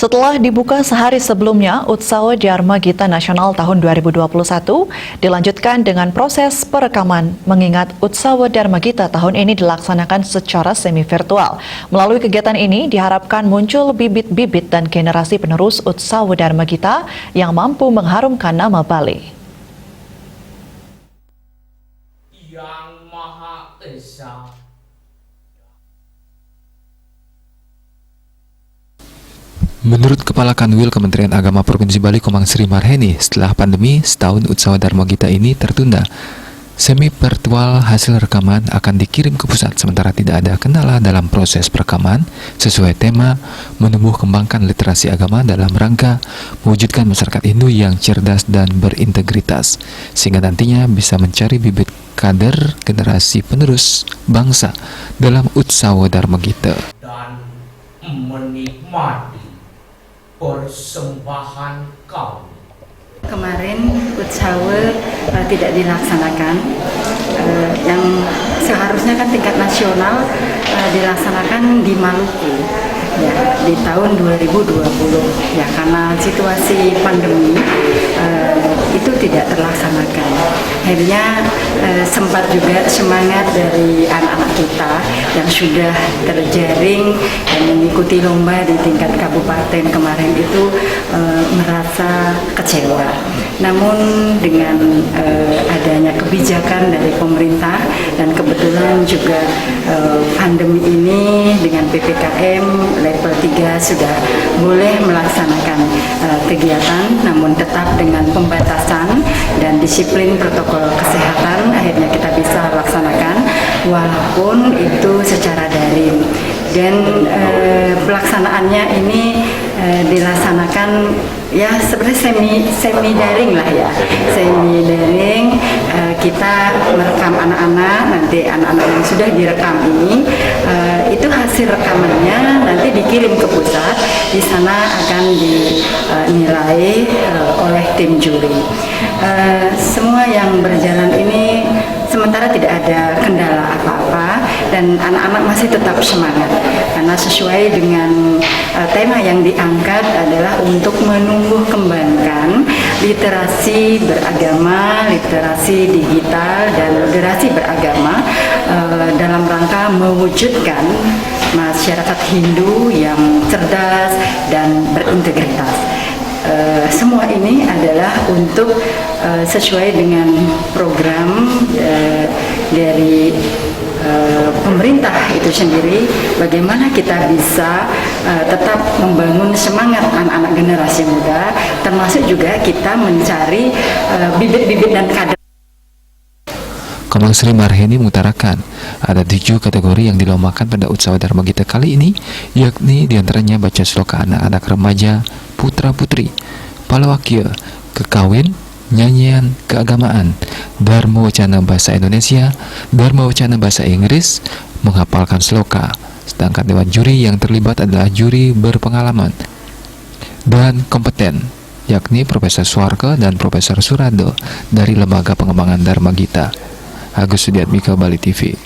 Setelah dibuka sehari sebelumnya, Utsawa Dharma Gita Nasional tahun 2021 dilanjutkan dengan proses perekaman mengingat Utsawa Dharma Gita tahun ini dilaksanakan secara semi-virtual. Melalui kegiatan ini diharapkan muncul bibit-bibit dan generasi penerus Utsawa Dharma Gita yang mampu mengharumkan nama Bali. Yang Maha Esa. Menurut Kepala Kanwil Kementerian Agama Provinsi Bali Komang Sri Marheni, setelah pandemi, setahun Utsawa Dharma Gita ini tertunda. Semi-virtual hasil rekaman akan dikirim ke pusat, sementara tidak ada kendala dalam proses perekaman sesuai tema menumbuh kembangkan literasi agama dalam rangka mewujudkan masyarakat Hindu yang cerdas dan berintegritas, sehingga nantinya bisa mencari bibit kader generasi penerus bangsa dalam Utsawa Dharma Gita. Dan menikmati persembahan kami. Kemarin Utsawa tidak dilaksanakan, yang seharusnya kan tingkat nasional dilaksanakan di Maluku ya, di tahun 2020 ya, karena situasi pandemi itu tidak terlaksanakan. Akhirnya sempat juga semangat dari anak-anak kita yang sudah terjaring dan mengikuti lomba di tingkat kabupaten kemarin itu merasa kecewa. Namun dengan adanya kebijakan dari pemerintah dan kebetulan juga pandemi ini dengan PPKM level 3 sudah boleh melaksanakan kegiatan, namun tetap dengan pembatasan dan disiplin protokol kesehatan. Akhirnya kita bisa laksanakan walaupun itu secara daring, dan pelaksanaannya ini dilaksanakan ya sebenarnya semi daring lah ya, semi daring. Kita merekam anak-anak, nanti anak-anak yang sudah direkam ini itu hasil rekamannya nanti dikirim ke pusat, di sana akan dinilai oleh tim juri. Semua yang berjalan ini sementara tidak ada kendala apa-apa dan anak-anak masih tetap semangat karena sesuai dengan tema yang diangkat adalah untuk menumbuh kembangkan literasi beragama, literasi digital dan literasi beragama dalam rangka mewujudkan masyarakat Hindu yang cerdas dan berintegritas. Semua ini adalah untuk sesuai dengan program dari pemerintah itu sendiri, bagaimana kita bisa tetap membangun semangat anak-anak generasi muda, termasuk juga kita mencari bibit-bibit dan kader. Komang Sri Marheni mengutarakan ada 7 kategori yang dilombakan pada Utsawa Dharma Gita kali ini, yakni diantaranya baca sloka anak-anak remaja, putra-putri, palawakya, kekawin, nyanyian keagamaan, dharma wacana bahasa Indonesia, dharma wacana bahasa Inggris, menghafalkan sloka. Sedangkan dewan juri yang terlibat adalah juri berpengalaman dan kompeten, yakni Profesor Suarke dan Profesor Surado dari Lembaga Pengembangan Dharma Gita. Agus Sudiatmika, Bali TV.